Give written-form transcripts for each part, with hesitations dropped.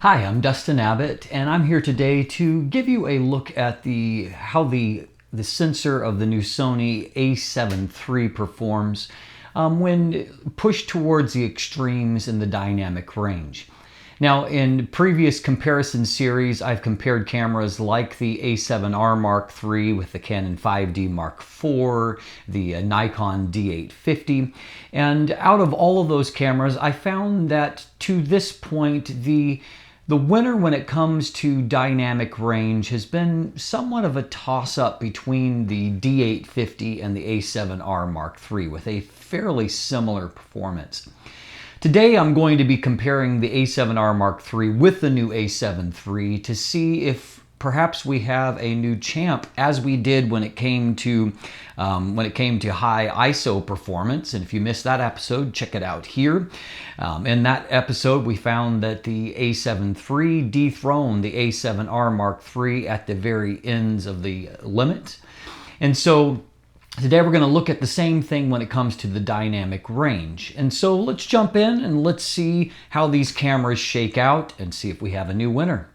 Hi, I'm Dustin Abbott, and I'm here today to give you a look at how the sensor of the new Sony a7 III performs when pushed towards the extremes in the dynamic range. Now, in previous comparison series, I've compared cameras like the a7R Mark III with the Canon 5D Mark IV, the Nikon D850, and out of all of those cameras, I found that to this point, the winner when it comes to dynamic range has been somewhat of a toss-up between the D850 and the a7R Mark III with a fairly similar performance. Today I'm going to be comparing the a7R Mark III with the new a7 III to see if perhaps we have a new champ, as we did when it came to high ISO performance. And if you missed that episode, check it out here. In that episode, we found that the a7 III dethroned the a7R Mark III at the very ends of the limit. And so today we're going to look at the same thing when it comes to the dynamic range. And so let's jump in and let's see how these cameras shake out and see if we have a new winner.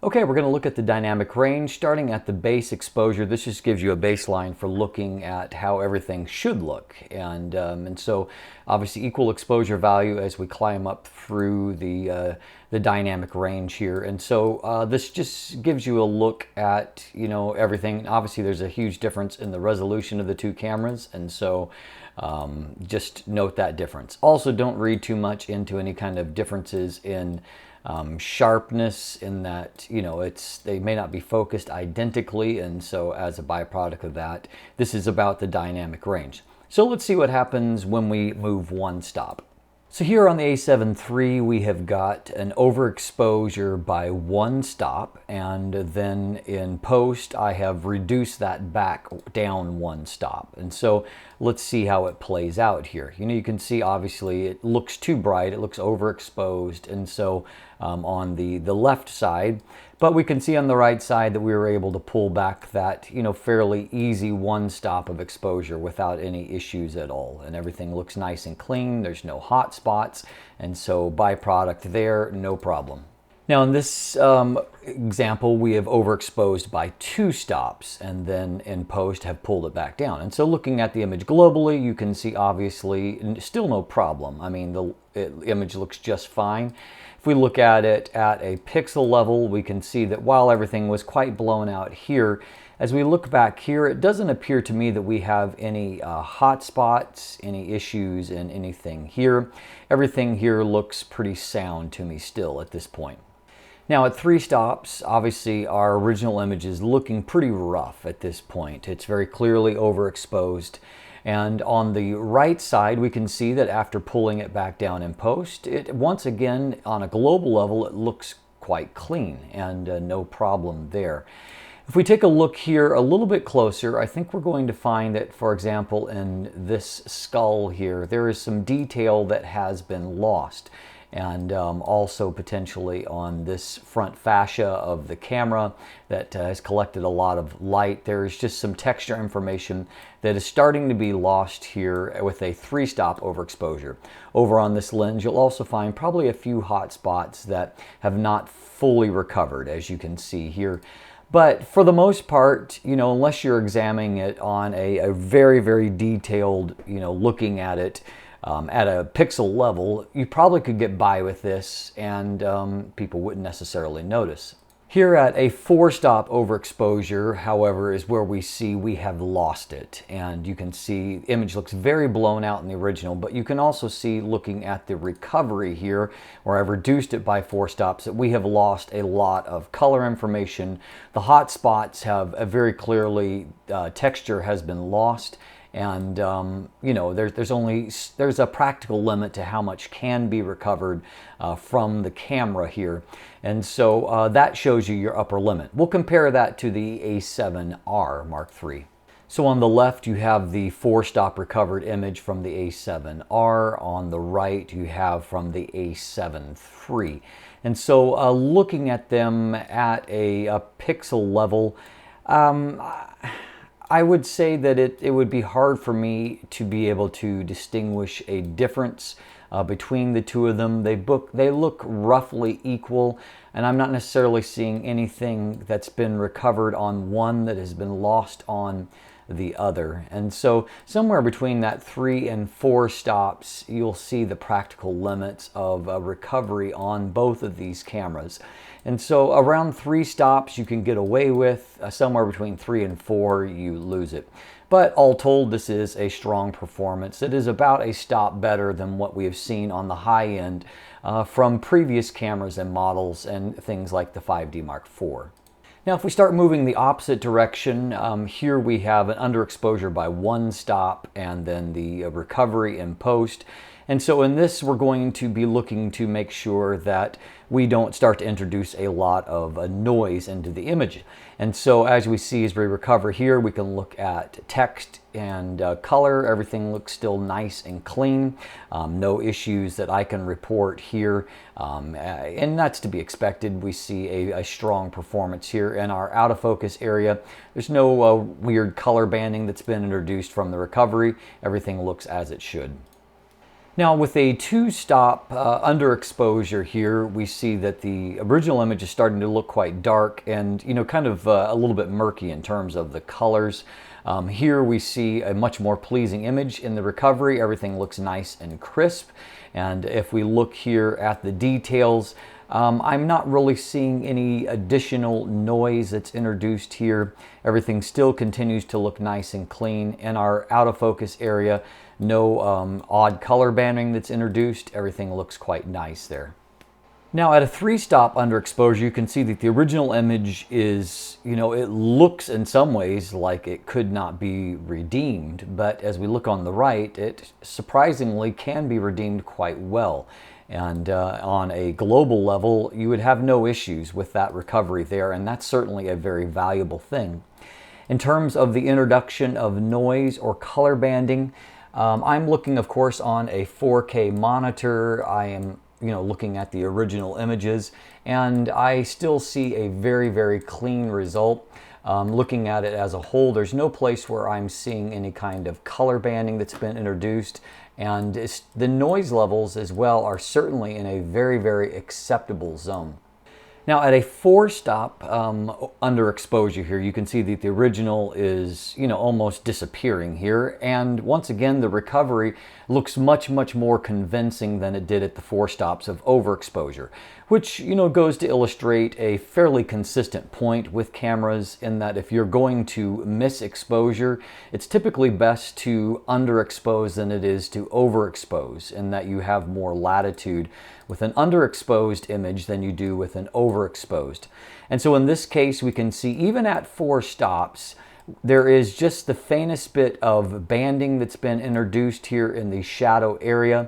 Okay, we're going to look at the dynamic range starting at the base exposure. This just gives you a baseline for looking at how everything should look. And so obviously equal exposure value as we climb up through the dynamic range here. And so this just gives you a look at, everything. Obviously there's a huge difference in the resolution of the two cameras. And so just note that difference. Also, don't read too much into any kind of differences in sharpness, in that they may not be focused identically, and so as a byproduct of that, this is about the dynamic range. So let's see what happens when we move one stop. So here on the a7 III, we have got an overexposure by one stop, and then in post I have reduced that back down one stop. And so let's see how it plays out here. You can see obviously it looks too bright, it looks overexposed, and so on the left side, but we can see on the right side that we were able to pull back that fairly easy one stop of exposure without any issues at all, and everything looks nice and clean. There's no hot spots, and so byproduct there, no problem. Now in this example, we have overexposed by two stops, and then in post have pulled it back down. And so looking at the image globally, you can see obviously still no problem. I mean, the image looks just fine. If we look at it at a pixel level, we can see that while everything was quite blown out here, as we look back here, it doesn't appear to me that we have any hot spots, any issues in anything here. Everything here looks pretty sound to me still at this point. Now at three stops, obviously our original image is looking pretty rough at this point. It's very clearly overexposed. And on the right side, we can see that after pulling it back down in post, once again, on a global level, it looks quite clean, and no problem there. If we take a look here a little bit closer, I think we're going to find that, for example, in this skull here, there is some detail that has been lost. And also potentially on this front fascia of the camera that has collected a lot of light. There's just some texture information that is starting to be lost here with a three-stop overexposure. Over on this lens, you'll also find probably a few hot spots that have not fully recovered, as you can see here. But for the most part, unless you're examining it on a very, very detailed, looking at it, at a pixel level, you probably could get by with this, and people wouldn't necessarily notice. Here at a four-stop overexposure, however, is where we see we have lost it. And you can see the image looks very blown out in the original, but you can also see, looking at the recovery here, where I've reduced it by four stops, that we have lost a lot of color information. The hot spots have very clearly, texture has been lost. And there's a practical limit to how much can be recovered from the camera here, and so that shows you your upper limit. We'll compare that to the a7R Mark III. So on the left you have the four-stop recovered image from the a7R. On the right you have from the a7 III. And so looking at them at a pixel level, I would say that it would be hard for me to be able to distinguish a difference between the two of them. They look roughly equal, and I'm not necessarily seeing anything that's been recovered on one that has been lost on the other. And so somewhere between that 3 and 4 stops, you'll see the practical limits of recovery on both of these cameras. And so around 3 stops you can get away with, somewhere between 3 and 4 you lose it. But all told, this is a strong performance. It is about a stop better than what we have seen on the high end from previous cameras and models and things like the 5D Mark IV. Now, if we start moving the opposite direction, here we have an underexposure by 1 stop and then the recovery in post. And so in this, we're going to be looking to make sure that we don't start to introduce a lot of noise into the image. And so as we see as we recover here, we can look at text and color. Everything looks still nice and clean. No issues that I can report here. And that's to be expected. We see a strong performance here in our autofocus area. There's no weird color banding that's been introduced from the recovery. Everything looks as it should. Now with a 2-stop underexposure here, we see that the original image is starting to look quite dark and, you know, kind of a little bit murky in terms of the colors. Here we see a much more pleasing image in the recovery. Everything looks nice and crisp. And if we look here at the details, I'm not really seeing any additional noise that's introduced here. Everything still continues to look nice and clean. In our autofocus area, no odd color banding that's introduced. Everything looks quite nice there. Now at a 3-stop underexposure, you can see that the original image is, you know, it looks in some ways like it could not be redeemed, but as we look on the right, it surprisingly can be redeemed quite well. And on a global level, you would have no issues with that recovery there, and that's certainly a very valuable thing. In terms of the introduction of noise or color banding, I'm looking, of course, on a 4K monitor. I am, you know, looking at the original images, and I still see a very, very clean result. Looking at it as a whole, there's no place where I'm seeing any kind of color banding that's been introduced, and the noise levels as well are certainly in a very, very acceptable zone. Now at a 4-stop underexposure here, you can see that the original is, you know, almost disappearing here. And once again, the recovery looks much, much more convincing than it did at the 4 stops of overexposure, which, you know, goes to illustrate a fairly consistent point with cameras in that if you're going to miss exposure, it's typically best to underexpose than it is to overexpose, in that you have more latitude with an underexposed image than you do with an overexposed. And so in this case, we can see even at 4 stops, there is just the faintest bit of banding that's been introduced here in the shadow area.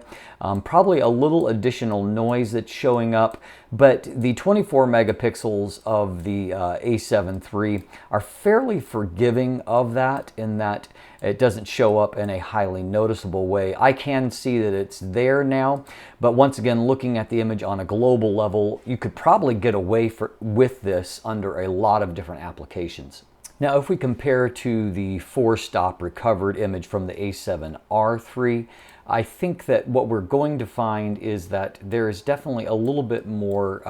Probably a little additional noise that's showing up, but the 24 megapixels of the A7 III are fairly forgiving of that, in that it doesn't show up in a highly noticeable way. I can see that it's there now, but once again, looking at the image on a global level, you could probably get away with this under a lot of different applications. Now, if we compare to the 4-stop recovered image from the A7R3, I think that what we're going to find is that there is definitely a little bit more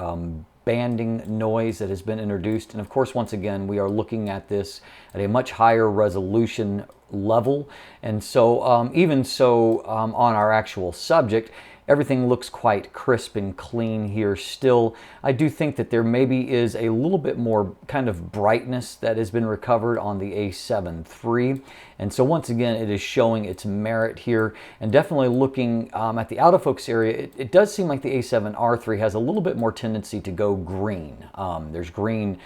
banding noise that has been introduced. And of course, once again, we are looking at this at a much higher resolution level. And so even so, on our actual subject, everything looks quite crisp and clean here still. I do think that there maybe is a little bit more kind of brightness that has been recovered on the A7 III. And so once again, it is showing its merit here. And definitely looking at the autofocus area, it does seem like the A7R3 has a little bit more tendency to go green. There's green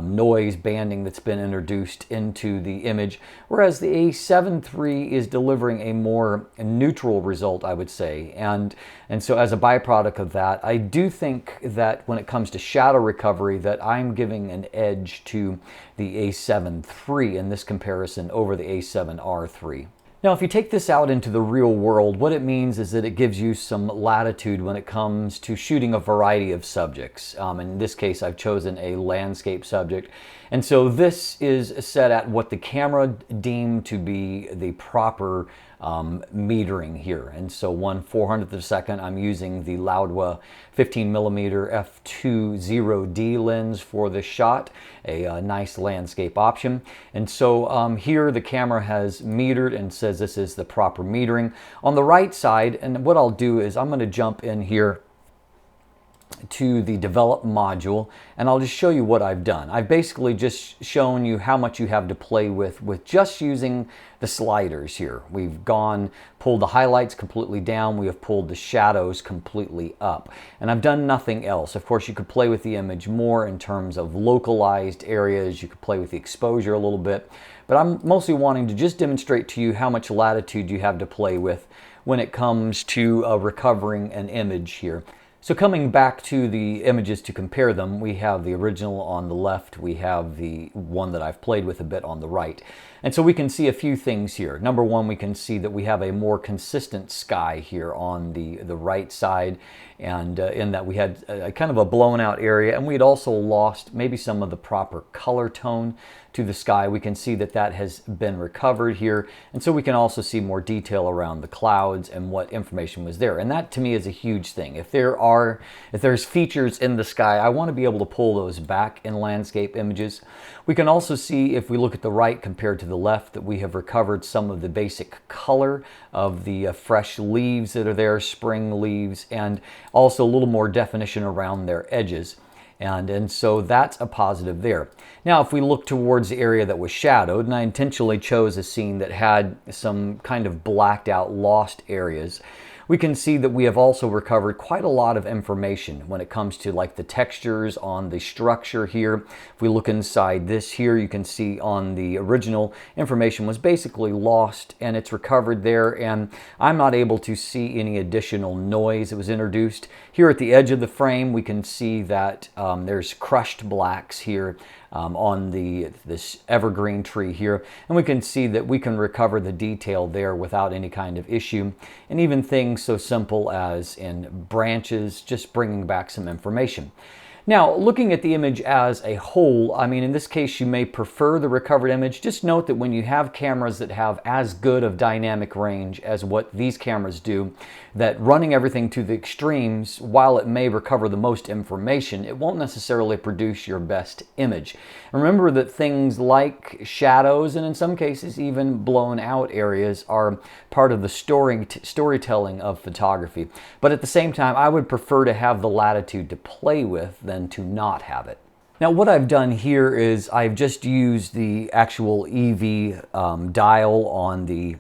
noise banding that's been introduced into the image, whereas the A7 III is delivering a more neutral result, I would say. And so as a byproduct of that, I do think that when it comes to shadow recovery, that I'm giving an edge to the A7 III in this comparison over the A7R3. Now, if you take this out into the real world, what it means is that it gives you some latitude when it comes to shooting a variety of subjects. In this case, I've chosen a landscape subject. And so this is set at what the camera deemed to be the proper metering here. And so 1/400th of a second, I'm using the Laowa 15mm f2.0D lens for this shot, a nice landscape option. And so here the camera has metered and says this is the proper metering. On the right side, and what I'll do is I'm going to jump in here to the develop module, and I'll just show you what I've done. I've basically just shown you how much you have to play with just using the sliders here. We've pulled the highlights completely down, we have pulled the shadows completely up, and I've done nothing else. Of course, you could play with the image more in terms of localized areas, you could play with the exposure a little bit, but I'm mostly wanting to just demonstrate to you how much latitude you have to play with when it comes to recovering an image here. So coming back to the images to compare them, we have the original on the left, we have the one that I've played with a bit on the right. And so we can see a few things here. Number one, we can see that we have a more consistent sky here on the right side, and in that we had a kind of a blown out area, and we had also lost maybe some of the proper color tone to the sky. We can see that that has been recovered here, and so we can also see more detail around the clouds and what information was there. And that to me is a huge thing. If there's features in the sky, I want to be able to pull those back in landscape images. We can also see, if we look at the right compared to the left, that we have recovered some of the basic color of the fresh leaves that are there, spring leaves, and also a little more definition around their edges. And so that's a positive there. Now, if we look towards the area that was shadowed, and I intentionally chose a scene that had some kind of blacked out, lost areas, we can see that we have also recovered quite a lot of information when it comes to like the textures on the structure here. If we look inside this here, you can see on the original, information was basically lost and it's recovered there, and I'm not able to see any additional noise that was introduced. Here at the edge of the frame, we can see that there's crushed blacks here on this evergreen tree here, and we can see that we can recover the detail there without any kind of issue, and even things so simple as in branches, just bringing back some information. Now, looking at the image as a whole, I mean, in this case, you may prefer the recovered image. Just note that when you have cameras that have as good of dynamic range as what these cameras do, that running everything to the extremes, while it may recover the most information, it won't necessarily produce your best image. And remember that things like shadows, and in some cases even blown out areas, are part of the storytelling of photography. But at the same time, I would prefer to have the latitude to play with than to not have it. Now, what I've done here is I've just used the actual EV dial on the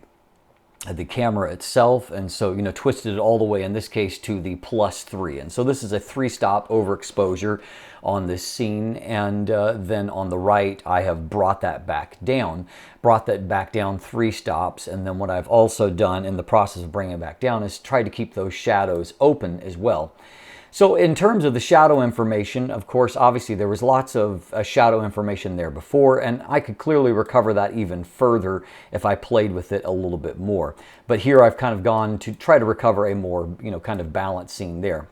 camera itself, and so twisted it all the way, in this case, to the +3. And so this is a 3-stop overexposure on this scene, and then on the right I have brought that back down 3 stops. And then what I've also done in the process of bringing it back down is try to keep those shadows open as well. So in terms of the shadow information, of course, obviously there was lots of shadow information there before, and I could clearly recover that even further if I played with it a little bit more. But here I've kind of gone to try to recover a more, kind of balanced scene there.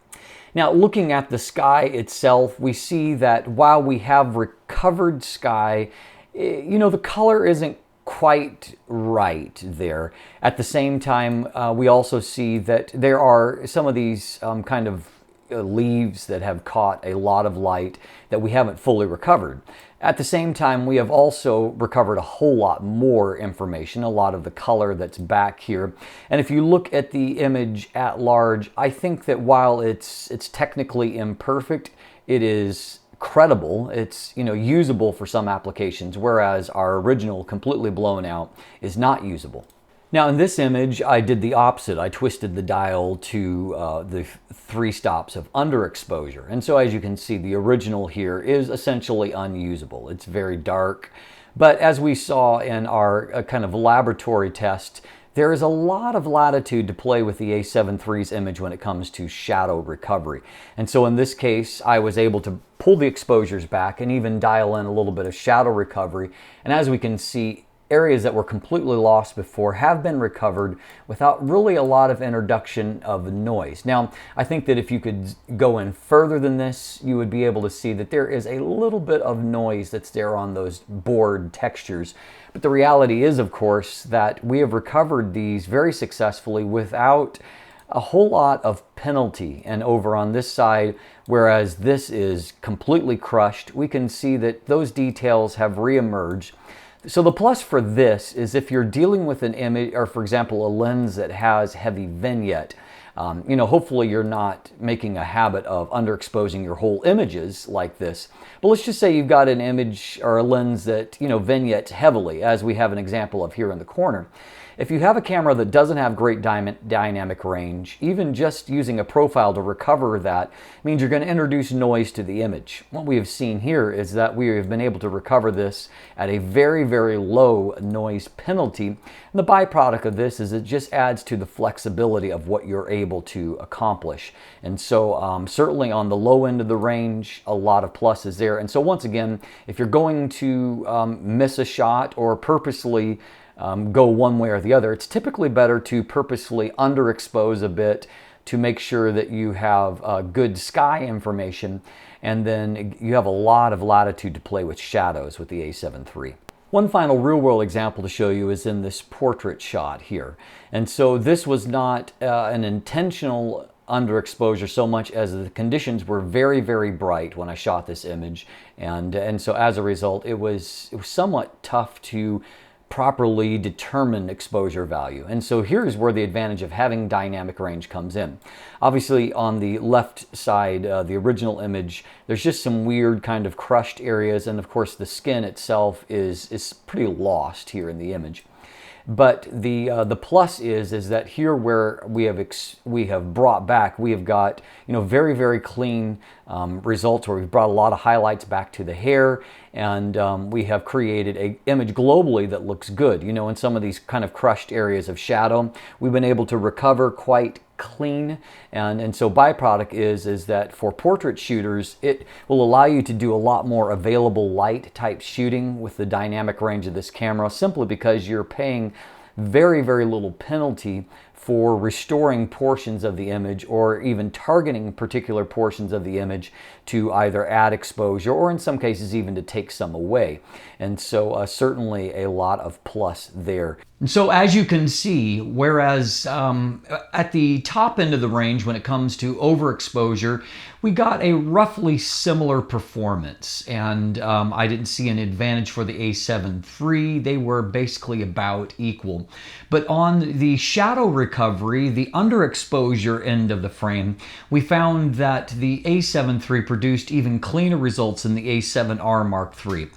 Now, looking at the sky itself, we see that while we have recovered sky, the color isn't quite right there. At the same time, we also see that there are some of these kind of leaves that have caught a lot of light that we haven't fully recovered. At the same time, we have also recovered a whole lot more information, a lot of the color that's back here. And if you look at the image at large, I think that while it's technically imperfect, it is credible. It's usable for some applications, whereas our original, completely blown out, is not usable. Now, in this image, I did the opposite. I twisted the dial to the 3 stops of underexposure. And so as you can see, the original here is essentially unusable. It's very dark. But as we saw in our kind of laboratory test, there is a lot of latitude to play with the A7III's image when it comes to shadow recovery. And so in this case, I was able to pull the exposures back and even dial in a little bit of shadow recovery. And as we can see, areas that were completely lost before have been recovered without really a lot of introduction of noise. Now, I think that if you could go in further than this, you would be able to see that there is a little bit of noise that's there on those board textures. But the reality is, of course, that we have recovered these very successfully without a whole lot of penalty. And over on this side, whereas this is completely crushed, we can see that those details have reemerged. So the plus for this is if you're dealing with an image, or for example, a lens that has heavy vignette, hopefully you're not making a habit of underexposing your whole images like this. But let's just say you've got an image or a lens that, vignettes heavily, as we have an example of here in the corner. If you have a camera that doesn't have great dynamic range, even just using a profile to recover that means you're going to introduce noise to the image. What we have seen here is that we have been able to recover this at a very, very low noise penalty. And the byproduct of this is it just adds to the flexibility of what you're able to accomplish. And so certainly on the low end of the range, a lot of pluses there. And so once again, if you're going to miss a shot or purposely go one way or the other, it's typically better to purposefully underexpose a bit to make sure that you have good sky information, and then you have a lot of latitude to play with shadows with the A7 III. One final real-world example to show you is in this portrait shot here. And so this was not an intentional underexposure so much as the conditions were very, very bright when I shot this image. And so as a result, it was somewhat tough to properly determine exposure value. And so here's where the advantage of having dynamic range comes in. Obviously on the left side, the original image, there's just some weird kind of crushed areas, and of course the skin itself is pretty lost here in the image. But the plus is that here where we have brought back, we have got very, very clean results where we've brought a lot of highlights back to the hair, and we have created an image globally that looks good. In some of these kind of crushed areas of shadow, we've been able to recover quite clean, and so byproduct is that for portrait shooters, it will allow you to do a lot more available light type shooting with the dynamic range of this camera, simply because you're paying very, very little penalty for restoring portions of the image or even targeting particular portions of the image to either add exposure or in some cases even to take some away. And so certainly a lot of plus there. And so as you can see, whereas at the top end of the range when it comes to overexposure, we got a roughly similar performance, and I didn't see an advantage for the A7 III. They were basically about equal. But on the shadow recovery, the underexposure end of the frame, we found that the A7 III produced even cleaner results than the A7R Mark III.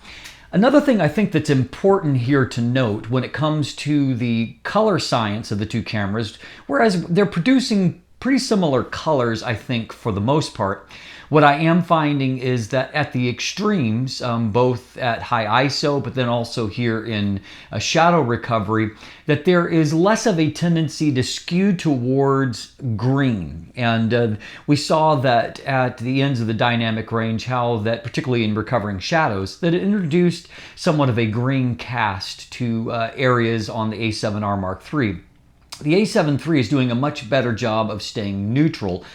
Another thing I think that's important here to note when it comes to the color science of the two cameras, whereas they're producing pretty similar colors, I think, for the most part, what I am finding is that at the extremes, both at high ISO, but then also here in a shadow recovery, that there is less of a tendency to skew towards green. And we saw that at the ends of the dynamic range, how that, particularly in recovering shadows, that it introduced somewhat of a green cast to areas on the A7R Mark III. The A7 III is doing a much better job of staying neutral.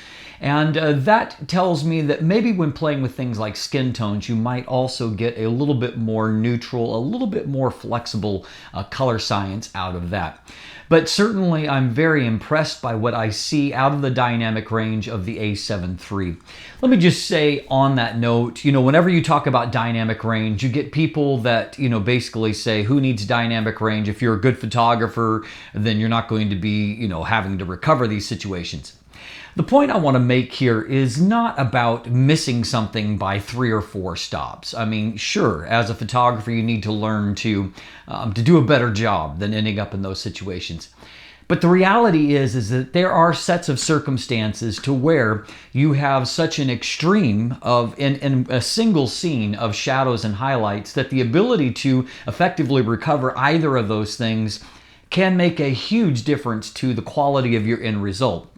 And that tells me that maybe when playing with things like skin tones, you might also get a little bit more neutral, a little bit more flexible color science out of that. But certainly I'm very impressed by what I see out of the dynamic range of the A7 III. Let me just say on that note, whenever you talk about dynamic range, you get people that, basically say, who needs dynamic range? If you're a good photographer, then you're not going to be, having to recover these situations. The point I want to make here is not about missing something by 3 or 4 stops. I mean, sure, as a photographer, you need to learn to do a better job than ending up in those situations. But the reality is that there are sets of circumstances to where you have such an extreme of in a single scene of shadows and highlights that the ability to effectively recover either of those things can make a huge difference to the quality of your end result.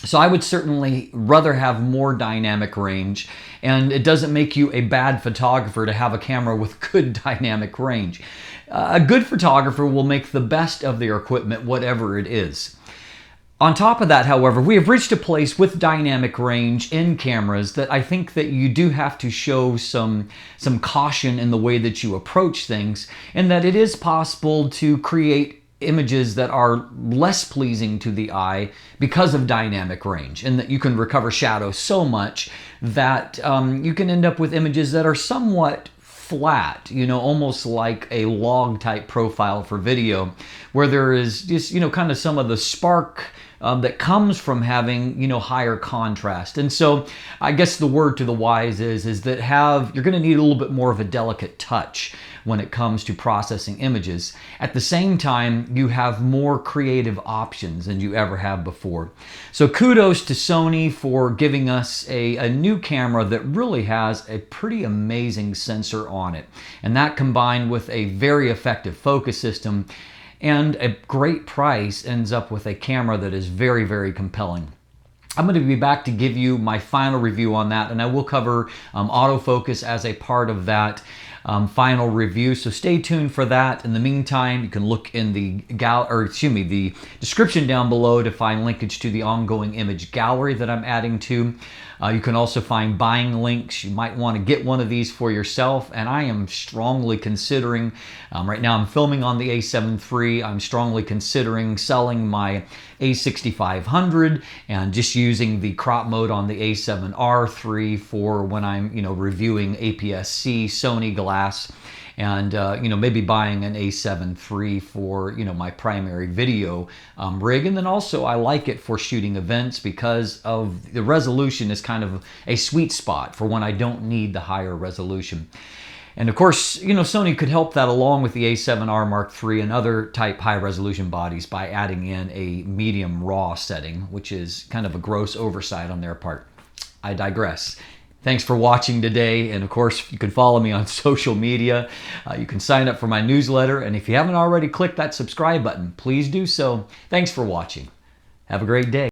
So I would certainly rather have more dynamic range, and it doesn't make you a bad photographer to have a camera with good dynamic range. a good photographer will make the best of their equipment, whatever it is. On top of that, however, we have reached a place with dynamic range in cameras that I think that you do have to show some caution in the way that you approach things, and that it is possible to create images that are less pleasing to the eye because of dynamic range, and that you can recover shadow so much that you can end up with images that are somewhat flat, almost like a log type profile for video, where there is just, kind of some of the spark that comes from having, higher contrast. And so I guess the word to the wise is that you're going to need a little bit more of a delicate touch when it comes to processing images. At the same time, you have more creative options than you ever have before. So kudos to Sony for giving us a new camera that really has a pretty amazing sensor on it. And that, combined with a very effective focus system and a great price, ends up with a camera that is very, very compelling. I'm going to be back to give you my final review on that, and I will cover autofocus as a part of that final review, so stay tuned for that. In the meantime, you can look in the the description down below to find linkage to the ongoing image gallery that I'm adding to. You can also find buying links. You might want to get one of these for yourself, and I am strongly considering, right now I'm filming on the A7 III, I'm strongly considering selling my A6500 and just using the crop mode on the A7R3 for when I'm, reviewing APS-C Sony glass, and maybe buying an A7 III for my primary video rig. And then also I like it for shooting events because of the resolution is kind of a sweet spot for when I don't need the higher resolution. And of course, Sony could help that along with the A7R Mark III and other type high resolution bodies by adding in a medium raw setting, which is kind of a gross oversight on their part. I digress. Thanks for watching today, and of course you can follow me on social media. You can sign up for my newsletter, and if you haven't already clicked that subscribe button, please do so. Thanks for watching. Have a great day.